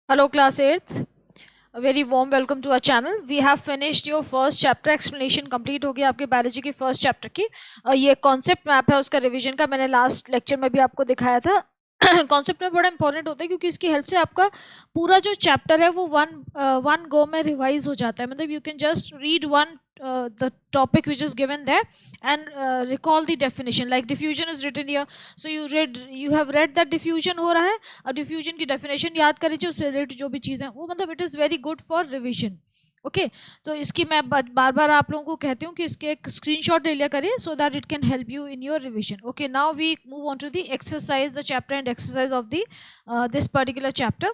Hello, class 8th. A very warm welcome to our channel. We have finished your first chapter explanation complete हो गया आपके biology की first chapter की। ये concept map है उसका रिवीजन का, मैंने लास्ट लेक्चर में भी आपको दिखाया था। कॉन्सेप्ट में बड़ा इंपॉर्टेंट होता है क्योंकि इसकी हेल्प से आपका पूरा जो चैप्टर है वो वन गो में रिवाइज हो जाता है। मतलब you can just read one the topic which is given there and recall the definition. Like diffusion is written here, so you have read that diffusion हो रहा है, अब diffusion की definition याद कर लीजिए, उससे रिलेटेड जो भी चीज़ है वो, मतलब it is very good for revision. Okay तो इसकी मैं बार बार आप लोगों को कहती हूँ कि इसके एक स्क्रीनशॉट ले लिया करिए so that it can help you in your revision. Okay, now we move on to the exercise, the chapter end exercise of the this particular chapter.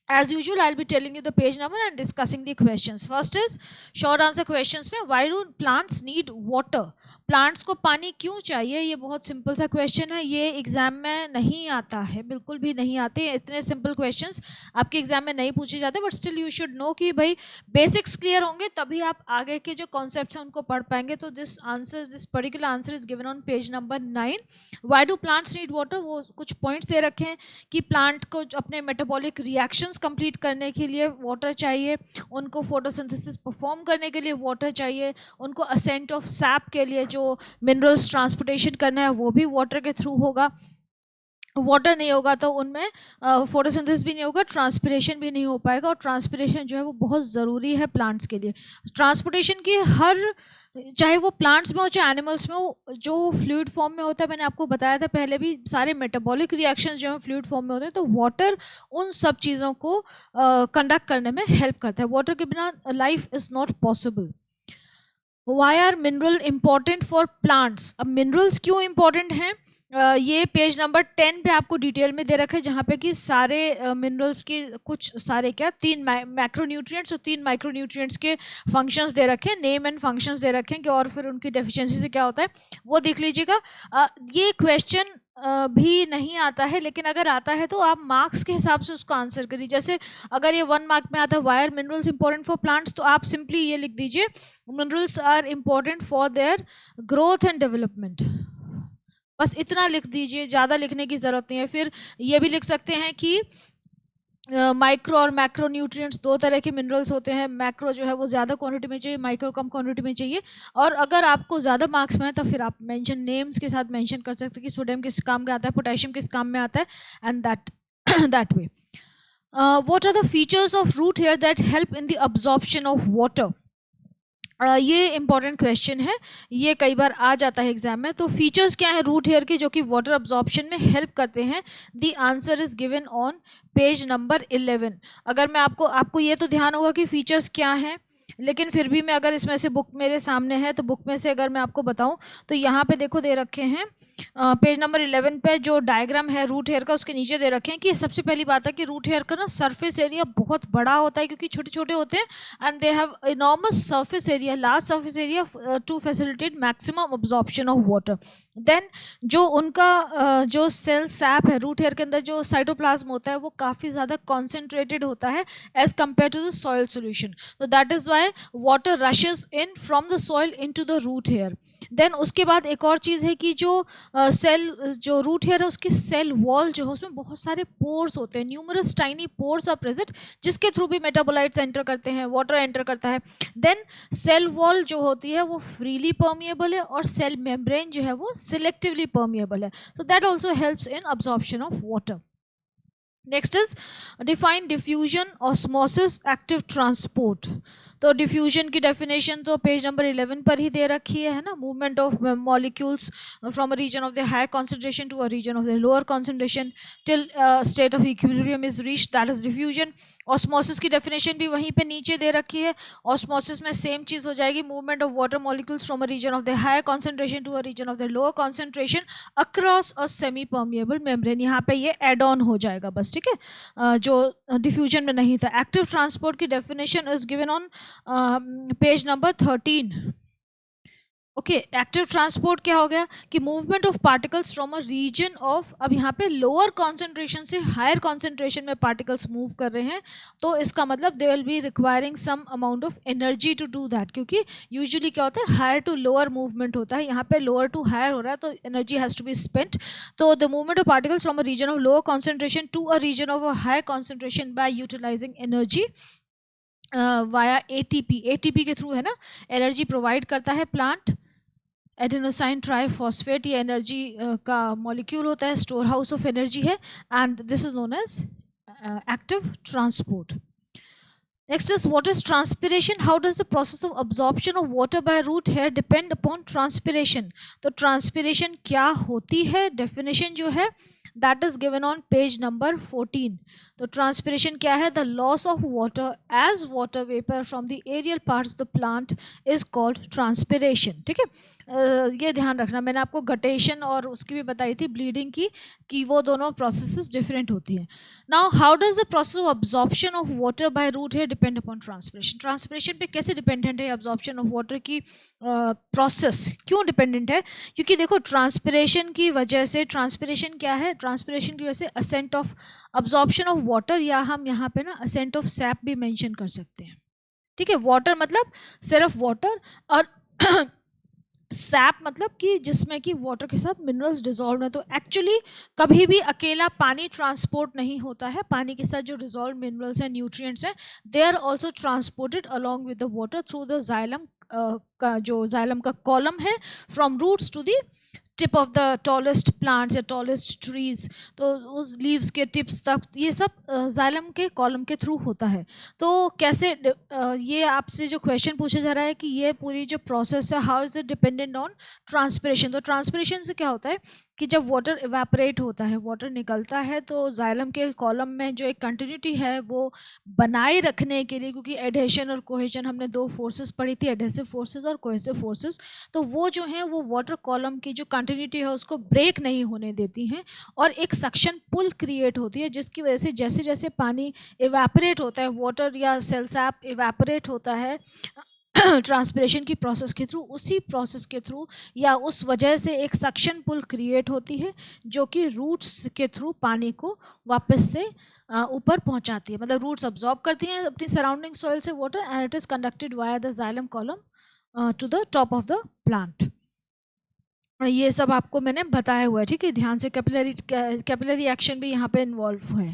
As usual, I'll be telling you the page number and discussing the questions. First is short answer questions में why do plants need water? Plants को पानी क्यों चाहिए? ये बहुत simple सा question है, ये एग्जाम में नहीं आता है, बिल्कुल भी नहीं आते. इतने सिंपल क्वेश्चंस आपके एग्जाम में नहीं पूछे जाते, but still you should know कि भाई बेसिक्स क्लियर होंगे तभी आप आगे के जो कॉन्सेप्ट्स हैं उनको पढ़ पाएंगे. तो this particular answer is given on page number 9. Why do plants need water? वो कुछ पॉइंट्स दे रखे हैं कि प्लांट को अपने मेटाबॉलिक रिएक्शंस कंप्लीट करने के लिए वाटर चाहिए, उनको फोटोसिंथेसिस परफॉर्म करने के लिए वाटर चाहिए, उनको असेंट ऑफ सैप के लिए जो मिनरल्स ट्रांसपोर्टेशन करना है वो भी वाटर के थ्रू होगा. वाटर नहीं होगा तो उनमें फोटोसिंथेसिस भी नहीं होगा, ट्रांसपिरेशन भी नहीं हो पाएगा, और ट्रांसपिरेशन जो है वो बहुत ज़रूरी है प्लांट्स के लिए. ट्रांसपोर्टेशन की हर, चाहे वो प्लांट्स में हो चाहे एनिमल्स में हो, जो फ्लूइड फॉर्म में होता है, मैंने आपको बताया था पहले भी, सारे मेटाबॉलिक रिएक्शंस जो है फ्लूइड फॉर्म में होते हैं, तो वाटर उन सब चीज़ों को कंडक्ट करने में हेल्प करता है. वाटर के बिना life is not possible. Why are mineral important for plants? अब मिनरल्स क्यों इम्पॉर्टेंट हैं? ये पेज नंबर 10 पे आपको डिटेल में दे रखा है, जहाँ पे कि सारे मिनरल्स के कुछ सारे क्या 3 मैक्रोन्यूट्रिएंट्स और 3 माइक्रोन्यूट्रिएंट्स के फंक्शंस दे रखे हैं, नेम एंड फंक्शंस दे रखे हैं कि, और फिर उनकी डेफिशिएंसी से क्या होता है वो देख लीजिएगा. ये क्वेश्चन भी नहीं आता है, लेकिन अगर आता है तो आप मार्क्स के हिसाब से उसको आंसर करिए. जैसे अगर ये 1 मार्क में आता है why are minerals important for plants, तो आप सिंपली ये लिख दीजिए minerals are important for their growth and development. बस इतना लिख दीजिए, ज़्यादा लिखने की ज़रूरत नहीं है. फिर ये भी लिख सकते हैं कि माइक्रो और मैक्रो न्यूट्रिएंट्स 2 तरह के मिनरल्स होते हैं. मैक्रो जो है वो ज़्यादा क्वांटिटी में चाहिए, माइक्रो कम क्वांटिटी में चाहिए. और अगर आपको ज़्यादा मार्क्स में है तो फिर आप मेंशन नेम्स के साथ मेंशन कर सकते हैं कि सोडियम किस काम में आता है, पोटेशियम किस काम में आता है, and that way. What are the features of root hair that help in the absorption of water? ये इंपॉर्टेंट क्वेश्चन है, ये कई बार आ जाता है एग्जाम में. तो फीचर्स क्या है रूट हेयर के जो कि वाटर अब्जॉर्प्शन में हेल्प करते हैं? The answer is given on page number 11. अगर मैं आपको ये तो ध्यान होगा कि फीचर्स क्या हैं, लेकिन फिर भी मैं अगर इसमें से बुक मेरे सामने है तो बुक में से अगर मैं आपको बताऊं तो यहाँ पे देखो दे रखे हैं पेज नंबर 11 पे जो डायग्राम है रूट हेयर का, उसके नीचे दे रखे हैं कि सबसे पहली बात है कि रूट हेयर का ना सरफेस एरिया बहुत बड़ा होता है क्योंकि छोटे छोटे होते हैं, and they have enormous surface area, large surface area to facilitate maximum absorption of water. Then जो उनका जो सेल सैप है रूट हेयर के अंदर, जो साइटोप्लाज्म होता है वो काफ़ी ज़्यादा कॉन्सेंट्रेटेड होता है as compare to the soil solution. तो that is why water rushes in from the soil into the root hair. Then उसके बाद एक और चीज़ है कि जो जो रूट हेयर है उसकी सेल वॉल जो है उसमें बहुत सारे पोर्स होते हैं, numerous tiny pores are present, जिसके थ्रू भी मेटाबोलाइट्स एंटर करते हैं, वाटर एंटर करता है. देन सेल वॉल जो होती है वो फ्रीली परमिएबल है, और सेल मेम्ब्रेन जो है वो सिलेक्टिवली परमिएबल है. So that also helps in absorption of water. Next is define diffusion, osmosis, active transport. तो डिफ्यूजन की डेफिनेशन तो पेज नंबर 11 पर ही दे रखी है ना. Movement of molecules from a region of the high concentration to a region of the lower concentration till state of equilibrium is reached, that is diffusion. Osmosis की definition भी वहीं पे नीचे दे रखी है. ऑस्मोसिस में सेम चीज़ हो जाएगी, movement of water molecules from a region of the high concentration to a region of the lower concentration across a semi permeable membrane. यहाँ पे ये एड ऑन हो जाएगा बस, ठीक है, जो डिफ्यूजन में नहीं था. एक्टिव ट्रांसपोर्ट की definition is given on page number 13. Okay, active transport क्या हो गया कि movement of particles from a region of, अब यहाँ पे लोअर कॉन्सेंट्रेशन से हायर कॉन्सेंट्रेशन में पार्टिकल्स मूव कर रहे हैं, तो इसका मतलब they will be requiring some amount of energy to do that, क्योंकि यूजुअली क्या होता है हायर टू लोअर मूवमेंट होता है, यहाँ पे लोअर टू हायर हो रहा है, तो energy has to be spent. तो the movement of particles from a region of lower concentration to a region of a high concentration by utilising energy via ATP. ATP के through है ना energy provide करता है plant. Adenosine triphosphate ये energy का molecule होता है, storehouse of energy है, and this is known as active transport. Next is what is transpiration? How does the process of absorption of water by root hair depend upon transpiration? तो transpiration क्या होती है? Definition जो है that is given on page number 14. तो transpiration क्या है? The loss of water as water vapor from the aerial parts of the plant is called transpiration. ठीक है, ये ध्यान रखना. मैंने आपको गटेशन और उसकी भी बताई थी ब्लीडिंग की कि वो दोनों प्रोसेसेस डिफरेंट होती हैं. Now how does the process of absorption of water by root hair depend upon transpiration? Transpiration पे कैसे डिपेंडेंट है अब्जॉर्प्शन ऑफ वाटर की प्रोसेस? क्यों डिपेंडेंट है? क्योंकि देखो ट्रांसपिरेशन की वजह से, ट्रांसपिरेशन क्या है, ट्रांसपिरेशन की वजह से ascent of absorption of water, या हम यहाँ पे ना असेंट ऑफ सैप भी मेंशन कर सकते हैं. ठीक है, वाटर मतलब सिर्फ वाटर, और सैप मतलब कि जिसमें कि वाटर के साथ मिनरल्स डिजॉल्व है. तो एक्चुअली कभी भी अकेला पानी ट्रांसपोर्ट नहीं होता है. पानी के साथ जो डिजॉल्व मिनरल्स हैं, न्यूट्रिएंट्स हैं, they are also transported along with the water through the xylem का जो जाइलम का कॉलम है, from roots to the tip of the tallest plants या टॉलेस्ट ट्रीज. तो उस लीव्स के टिप्स तक ये सब जाइलम के कॉलम के थ्रू होता है. तो कैसे ये आपसे जो क्वेश्चन पूछा जा रहा है कि ये पूरी जो प्रोसेस है how is it dependent on transpiration? तो ट्रांसपिरेशन से क्या होता है कि जब वाटर इवेपोरेट होता है, वाटर निकलता है, तो जाइलम के कॉलम में जो एक कंटिन्यूटी है वो बनाए रखने के लिए, क्योंकि एडहेशन और कोहेशन हमने दो फोर्सेस पढ़ी थी, एडहेसिव फोर्सेस और कोहेसिव फोर्सेस, तो वो जो हैं वो वाटर कॉलम की जो कंटिन्यूटी है उसको ब्रेक नहीं होने देती हैं, और एक सक्शन पुल क्रिएट होती है, जिसकी वजह से जैसे जैसे पानी इवेपोरेट होता है, वाटर या सेल्सैप इवेपोरेट होता है ट्रांसपिरेशन की प्रोसेस के थ्रू, उसी प्रोसेस के थ्रू या उस वजह से एक सक्शन पुल क्रिएट होती है जो कि रूट्स के थ्रू पानी को वापस से ऊपर पहुंचाती है. मतलब रूट्स अब्जॉर्ब करती हैं अपनी सराउंडिंग सॉइल से water, and it is conducted via the xylem column to the top of the plant. ये सब आपको मैंने बताया हुआ है. ठीक है, ध्यान से. कैपिलरी एक्शन भी यहाँ पे इन्वॉल्व है,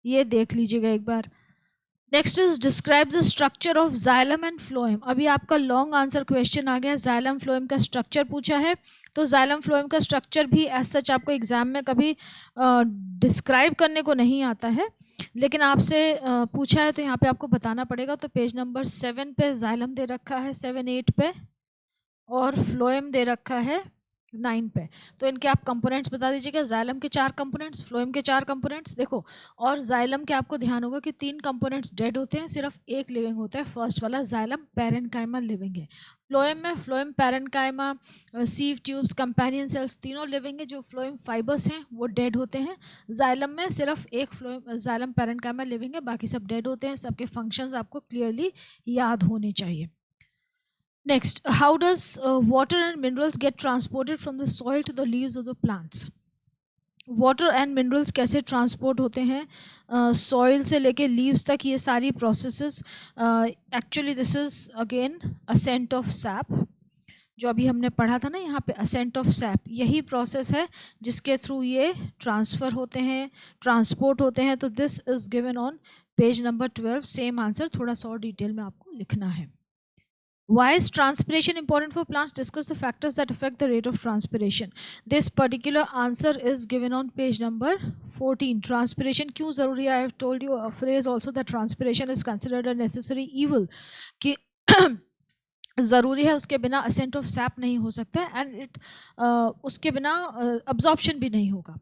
ये देख लीजिएगा एक बार. Next is describe the structure of xylem and phloem. अभी आपका लॉन्ग आंसर क्वेश्चन आ गया, जाइलम फ्लोएम का स्ट्रक्चर पूछा है. तो जाइलम फ्लोएम का स्ट्रक्चर भी एज सच आपको एग्जाम में कभी डिस्क्राइब करने को नहीं आता है, लेकिन आपसे पूछा है तो यहाँ पे आपको बताना पड़ेगा. तो पेज नंबर 7 पे जाइलम दे रखा है, 7-8 पे, और फ्लोएम दे रखा है 9 पे. तो इनके आप कंपोनेंट्स बता दीजिएगा. जाइलम के 4 कंपोनेंट्स, फ्लोएम के 4 कंपोनेंट्स. देखो, और जाइलम के आपको ध्यान होगा कि 3 कंपोनेंट्स डेड होते हैं, सिर्फ एक लिविंग होता है. फर्स्ट वाला जाइलम पैरेन्काइमा लिविंग है. फ्लोएम में phloem parenchyma, sieve tubes, companion cells तीनों लिविंग है. जो फ्लोएम फाइबर्स हैं वो डेड होते हैं. जाइलम में सिर्फ एक फ्लोएम जाइलम पैरेन्काइमा लिविंग है, बाकी सब डेड होते हैं. सबके फंक्शंस आपको क्लियरली याद होने चाहिए. Next, how does water and minerals get transported from the soil to the leaves of the plants? Water and minerals कैसे ट्रांसपोर्ट होते हैं सॉइल से लेके लीव्स तक, ये सारी processes. Actually this is again ascent of sap, जो अभी हमने पढ़ा था ना यहाँ पे, असेंट ऑफ सैप, यही प्रोसेस है जिसके थ्रू ये ट्रांसफ़र होते हैं, ट्रांसपोर्ट होते हैं. तो this is given on page number 12. Same answer थोड़ा सा और डिटेल में आपको लिखना है. Why is transpiration important for plants? Discuss the factors that affect the rate of transpiration. This particular answer is given on page number 14. Transpiration क्यों ज़रूरी है? I have told you a phrase also that transpiration is considered a necessary evil. कि ज़रूरी है, उसके बिना ascent of sap नहीं हो सकता है, and it उसके बिना absorption भी नहीं होगा.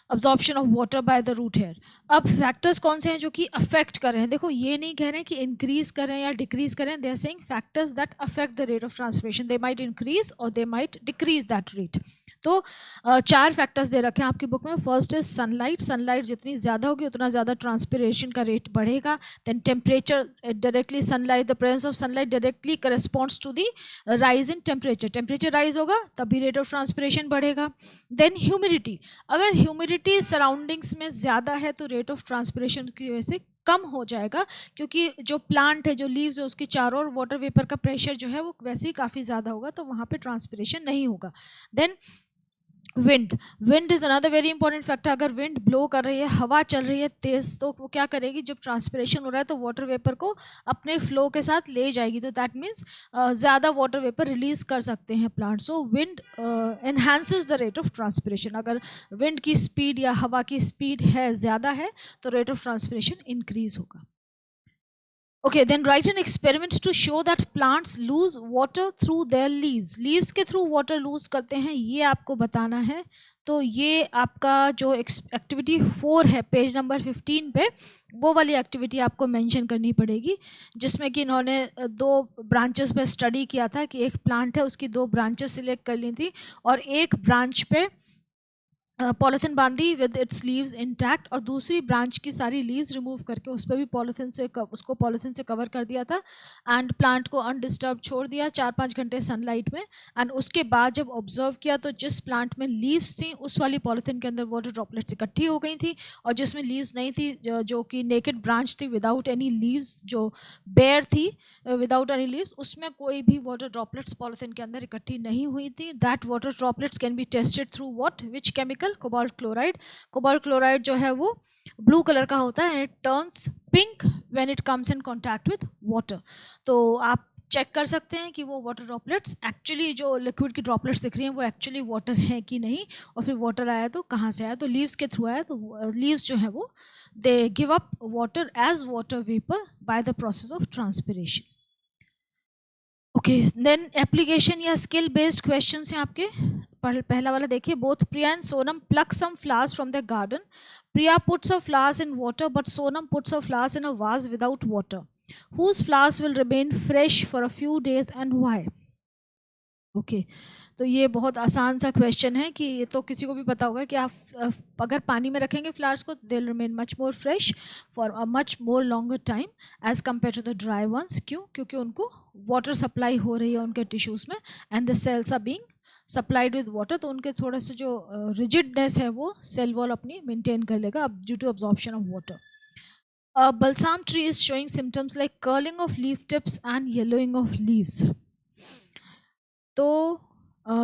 Absorption of water by the root hair. अब फैक्टर्स कौन से हैं जो कि अफेक्ट कर रहे हैं? देखो, ये नहीं कह रहे हैं कि इंक्रीज करें या डिक्रीज करें. They are saying factors that affect the rate of transpiration. They might increase और they might decrease that rate. तो 4 फैक्टर्स दे रखे हैं आपकी बुक में। फर्स्ट इज सनलाइट, सनलाइट जितनी ज़्यादा होगी उतना ज़्यादा ट्रांसपिरेशन का रेट बढ़ेगा। Then temperature, directly sunlight, the presence of sunlight directly corresponds to the rise in temperature, temperature rise होगा तभी रेट ऑफ ट्रांसपिरेशन बढ़ेगा। देन ह्यूमिडिटी, अगर ह्यूमिडिटी सराउंडिंग्स में ज़्यादा है तो रेट ऑफ ट्रांसपिरेशन की वजह से कम हो जाएगा, क्योंकि जो प्लांट है, जो लीव्स है, उसके चारों ओर वाटर वेपर का प्रेशर जो है वो वैसे ही काफ़ी ज़्यादा होगा, तो वहाँ पे ट्रांसपिरेशन नहीं होगा। Then wind, wind is another very important factor. अगर विंड ब्लो कर रही है, हवा चल रही है तेज़, तो वो क्या करेगी, जब ट्रांसपिरेशन हो रहा है तो वाटर वेपर को अपने फ्लो के साथ ले जाएगी, तो दैट मीन्स ज़्यादा वाटर वेपर रिलीज कर सकते हैं plant. So wind enhances the rate of transpiration. अगर विंड की स्पीड या हवा की स्पीड है ज़्यादा है तो रेट ऑफ ट्रांसपिरेशन इंक्रीज होगा। Okay, then write an experiment to show that plants lose water through their leaves. Leaves के थ्रू water lose करते हैं, ये आपको बताना है। तो ये आपका जो एक्टिविटी 4 है पेज नंबर 15 पे, वो वाली एक्टिविटी आपको मेंशन करनी पड़ेगी, जिसमें कि इन्होंने 2 ब्रांचेस पे स्टडी किया था कि एक प्लांट है उसकी 2 ब्रांचेस सिलेक्ट कर ली थी और एक ब्रांच पे पॉलीथिन बांधी विद इट्स लीव्स इंटैक्ट और दूसरी ब्रांच की सारी लीव्स रिमूव करके उस पर भी उसको पॉलीथिन से कवर कर दिया था एंड प्लांट को अनडिस्टर्ब छोड़ दिया 4-5 घंटे सनलाइट में। एंड उसके बाद जब ऑब्जर्व किया तो जिस प्लांट में लीव्स थी उस वाली पॉलीथिन के अंदर वाटर ड्रॉपलेट्स इकट्ठी हो गई थी, और जिसमें लीव्स नहीं थी, जो कि नेकेड ब्रांच थी विदाउट एनी लीव्स, जो बेयर थी विदाउट एनी लीव्स, उसमें कोई भी वाटर ड्रॉपलेट्स पॉलीथिन के अंदर इकट्ठी नहीं हुई थी। That water droplets can be tested through what, which chemical, cobalt chloride. Cobalt chloride जो है वो ब्लू कलर का होता है, it turns pink when it comes in contact with water. तो आप चेक कर सकते हैं कि वो वाटर ड्रॉपलेट्स एक्चुअली, जो लिक्विड की ड्रॉपलेट्स दिख रही हैं वो एक्चुअली वाटर हैं कि नहीं, और फिर वाटर आया तो कहाँ से आया, तो लीव्स के थ्रू आया। तो लीव्स जो है वो they give up water as water vapour by the process of transpiration. Okay, then application या स्किल बेस्ड क्वेश्चन हैं आपके। पहला वाला देखिए, both Priya and Sonam pluck some flowers from the garden. Priya puts a flowers in water but Sonam puts a flowers in a vase without water. Whose flowers will remain fresh for a few days and why? Okay, तो ये बहुत आसान सा question है कि ये तो किसी को भी पता होगा कि आप अगर पानी में रखेंगे फ्लावर्स को, they will remain much more fresh for a much more longer time as compare to the dry ones. क्यों? क्योंकि उनको वाटर सप्लाई हो रही है उनके टिश्यूज़ में and the cells are being supplied with water, तो उनके थोड़े से जो रिजिडनेस है वो सेल वॉल अपनी मेंटेन कर लेगा due to absorption of water. Balsam tree is showing symptoms like curling of leaf tips and yellowing of leaves. तो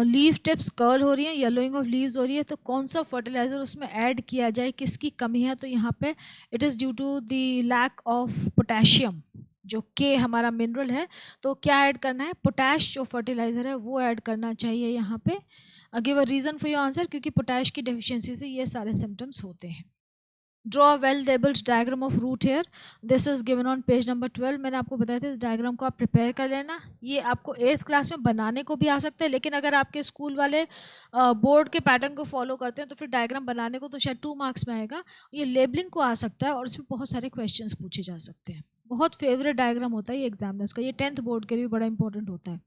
लीफ टिप्स कर्ल हो रही हैं, येलोइंग ऑफ लीव्स हो रही है, तो कौन सा फर्टिलाइजर उसमें ऐड किया जाए, किसकी कमी है? तो यहाँ पे it is due to the lack of potassium, जो के हमारा मिनरल है। तो क्या ऐड करना है? पोटैश जो फर्टिलाइजर है वो ऐड करना चाहिए यहाँ पे। Give a reason for your answer, क्योंकि पोटैश की डेफिशिएंसी से ये सारे सिम्टम्स होते हैं। Draw well labelled diagram of root hair, this is given on page number 12। मैंने आपको बताया था इस डायग्राम को आप प्रिपेयर कर लेना। ये आपको 8th क्लास में बनाने को भी आ सकता है, लेकिन अगर आपके स्कूल वाले बोर्ड के पैटर्न को फॉलो करते हैं तो फिर डायग्राम बनाने को तो शायद 2 मार्क्स में आएगा। ये लेबलिंग को आ सकता है और इसमें बहुत सारे क्वेश्चंस पूछे जा सकते हैं। बहुत फेवरेट डायग्राम होता है ये एग्जामिनर्स का, ये 10th बोर्ड के लिए भी बड़ा इंपॉर्टेंट होता है।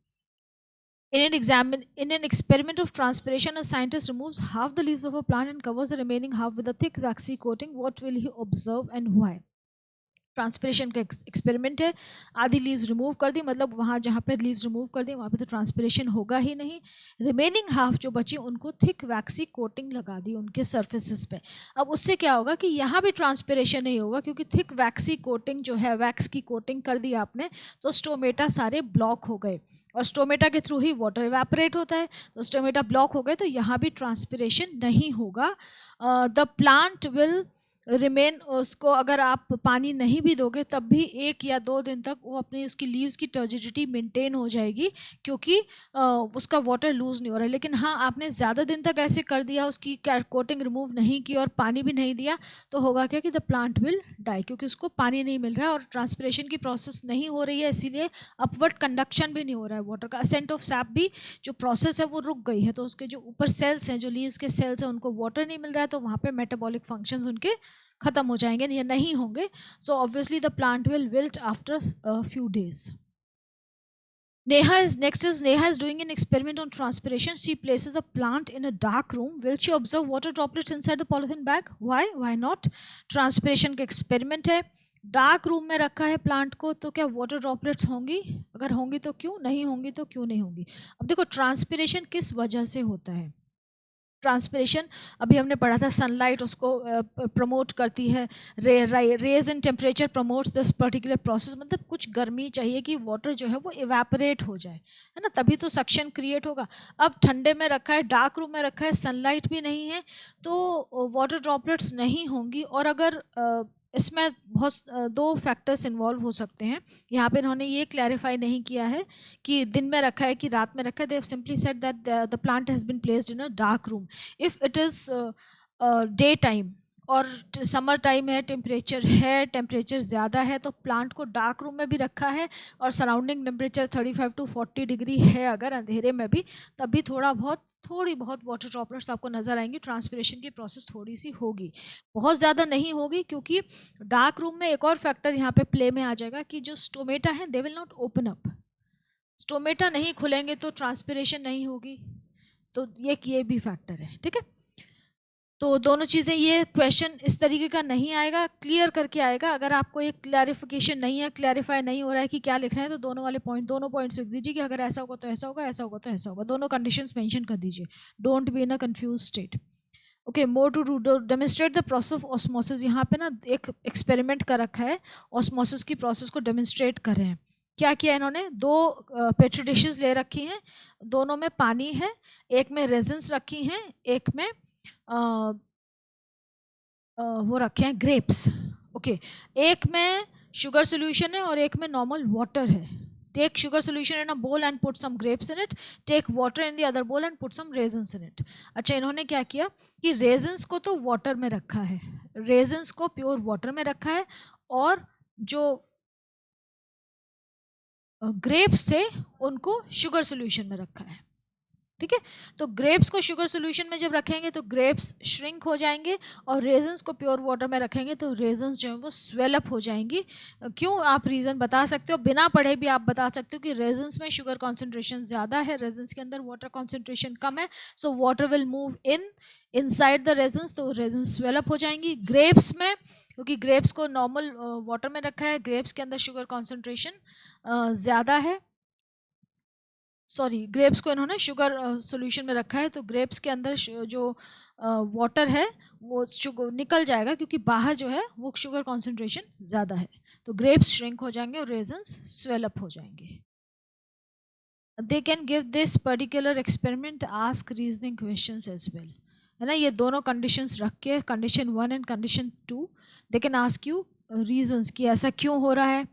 In an experiment of transpiration, a scientist removes half the leaves of a plant and covers the remaining half with a thick waxy coating. What will he observe and why? Transpiration का experiment है, आधी leaves remove कर दी, मतलब वहाँ जहाँ पे leaves remove कर दी वहाँ पे तो ट्रांसपिरेशन होगा ही नहीं। रिमेनिंग हाफ जो बची उनको थिक वैक्सी कोटिंग लगा दी उनके सर्फेसिस पे। अब उससे क्या होगा कि यहाँ भी ट्रांसपिरेशन नहीं होगा, क्योंकि थिक वैक्सी कोटिंग जो है, वैक्स की कोटिंग कर दी आपने, तो स्टोमेटा सारे ब्लॉक हो गए और स्टोमेटा के थ्रू ही वाटर इवेपोरेट होता है, तो स्टोमेटा ब्लॉक हो गए तो यहाँ भी ट्रांसपिरेशन नहीं होगा। द प्लांट विल रिमेन, उसको अगर आप पानी नहीं भी दोगे तब भी 1 या 2 दिन तक वो अपनी उसकी लीव्स की टर्जिडिटी मेंटेन हो जाएगी, क्योंकि उसका वाटर लूज़ नहीं हो रहा है। लेकिन हाँ, आपने ज़्यादा दिन तक ऐसे कर दिया, उसकी कोटिंग रिमूव नहीं की और पानी भी नहीं दिया, तो होगा क्या कि द प्लांट विल डाई, क्योंकि उसको पानी नहीं मिल रहा है और ट्रांसपिरेशन की प्रोसेस नहीं हो रही है, इसीलिए अपवर्ड कंडक्शन भी नहीं हो रहा है वाटर का। असेंट ऑफ सैप भी जो प्रोसेस है वो रुक गई है, तो उसके जो ऊपर सेल्स हैं, जो लीव्स के सेल्स हैं, उनको वाटर नहीं मिल रहा है, तो वहाँ पे मेटाबॉलिक फंक्शंस उनके ख़त्म हो जाएंगे या नहीं होंगे। So obviously the plant will wilt after few days. Neha is doing an experiment on transpiration. She places a plant in a dark room. Will she observe water droplets inside the polythene bag? Why? Why not? Transpiration का experiment है. Dark room में रखा है plant को, तो क्या water droplets होंगी? अगर होंगी तो क्यों, नहीं होंगी तो क्यों नहीं होंगी? अब देखो ट्रांसपिरेशन किस वजह से होता है. ट्रांसपिरेशन अभी हमने पढ़ा था, सनलाइट उसको प्रमोट करती है, raise in temperature promotes this particular process. मतलब कुछ गर्मी चाहिए कि वाटर जो है वो इवेपोरेट हो जाए, है ना, तभी तो सक्शन क्रिएट होगा. अब ठंडे में रखा है, डार्क रूम में रखा है, सनलाइट भी नहीं है, तो वाटर ड्रॉपलेट्स नहीं होंगी. और अगर इसमें बहुत दो फैक्टर्स इन्वॉल्व हो सकते हैं. यहाँ पे इन्होंने ये क्लैरिफाई नहीं किया है कि दिन में रखा है कि रात में रखा है. They have simply said that the plant has been placed in a dark room. If it is day time और समर टाइम है, टेम्परेचर ज़्यादा है, तो प्लांट को डार्क रूम में भी रखा है और सराउंडिंग टेम्परेचर 35 to 40 डिग्री है अगर अंधेरे में भी, तभी थोड़ी बहुत वाटर ड्रॉपलेट्स आपको नज़र आएंगी. ट्रांसपिरेशन की प्रोसेस थोड़ी सी होगी, बहुत ज़्यादा नहीं होगी, क्योंकि डार्क रूम में एक और फैक्टर यहाँ पे प्ले में आ जाएगा कि जो स्टोमेटा है they will not open up. Stomata नहीं खुलेंगे तो ट्रांसपिरेशन नहीं होगी, तो ये भी फैक्टर है. ठीक है, तो दोनों चीज़ें, ये क्वेश्चन इस तरीके का नहीं आएगा, क्लियर करके आएगा. अगर आपको एक क्लैरिफिकेशन नहीं है, क्लैरिफाई नहीं हो रहा है कि क्या लिखना है, तो दोनों पॉइंट्स लिख दीजिए कि अगर ऐसा होगा तो ऐसा होगा, ऐसा होगा तो ऐसा होगा. दोनों कंडीशंस मेंशन कर दीजिए. Don't be in a confuse state. Okay, more to do demonstrate the process of osmosis. यहाँ पे ना एक एक्सपेरिमेंट कर रखा है, ऑस्मोसिस की प्रोसेस को डेमोन्स्ट्रेट कर रहे हैं. क्या किया इन्होंने, दो पेट्री डिशेस ले रखी हैं, दोनों में पानी है, एक में रेजिन्स रखी हैं, एक में वो रखे हैं ग्रेप्स. ओके, एक में शुगर सोल्यूशन है और एक में नॉर्मल वाटर है. Take sugar solution in a bowl and put some grapes in it. Take water in the other bowl and put some raisins in it. अच्छा, इन्होंने क्या किया कि रेजन्स को तो वाटर में रखा है, रेजन्स को प्योर वाटर में रखा है, और जो ग्रेप्स थे उनको शुगर सोल्यूशन में रखा है. ठीक है, तो ग्रेप्स को शुगर सोल्यूशन में जब रखेंगे तो ग्रेप्स श्रिंक हो जाएंगे, और रेजन्स को प्योर वाटर में रखेंगे तो रेजन्स जो है वो स्वेलअप हो जाएंगी. क्यों, आप रीज़न बता सकते हो, बिना पढ़े भी आप बता सकते हो कि रेजन्स में शुगर कॉन्सेंट्रेशन ज़्यादा है, रेजन्स के अंदर वाटर कॉन्सेंट्रेशन कम है, so water will move inside the raisins, तो रेजन्स स्वेलअप हो जाएंगी. ग्रेप्स में, क्योंकि ग्रेप्स को नॉर्मल वाटर में रखा है, ग्रेप्स के अंदर शुगर कॉन्सेंट्रेशन ज़्यादा है. सॉरी, ग्रेप्स को इन्होंने शुगर सॉल्यूशन में रखा है, तो ग्रेप्स के अंदर जो वाटर है वो शुगर निकल जाएगा, क्योंकि बाहर जो है वो शुगर कॉन्सेंट्रेशन ज़्यादा है, तो ग्रेप्स श्रिंक हो जाएंगे और रेजन्स स्वेलअप हो जाएंगे. They can give this particular experiment ask reasoning questions as well, है ना. ये दोनों कंडीशंस रख के, condition 1 and condition 2, they can ask you reasons कि ऐसा क्यों हो रहा है,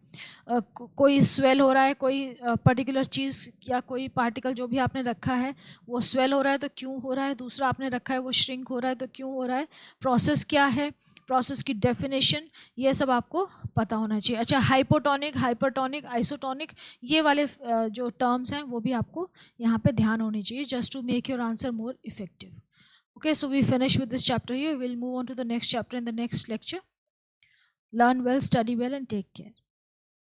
कोई स्वेल हो रहा है, कोई पर्टिकुलर चीज़ या कोई पार्टिकल जो भी आपने रखा है वो स्वेल हो रहा है तो क्यों हो रहा है, दूसरा आपने रखा है वो श्रिंक हो रहा है तो क्यों हो रहा है, प्रोसेस क्या है, प्रोसेस की डेफिनेशन, ये सब आपको पता होना चाहिए. अच्छा, हाइपोटोनिक, हाइपरटोनिक, आइसोटोनिक, ये वाले जो टर्म्स हैं वो भी आपको यहाँ पे ध्यान होने चाहिए, just to make your answer more effective. Okay, so we finish with this chapter here. We'll move on to the next chapter in the next lecture. Learn well, study well, and take care.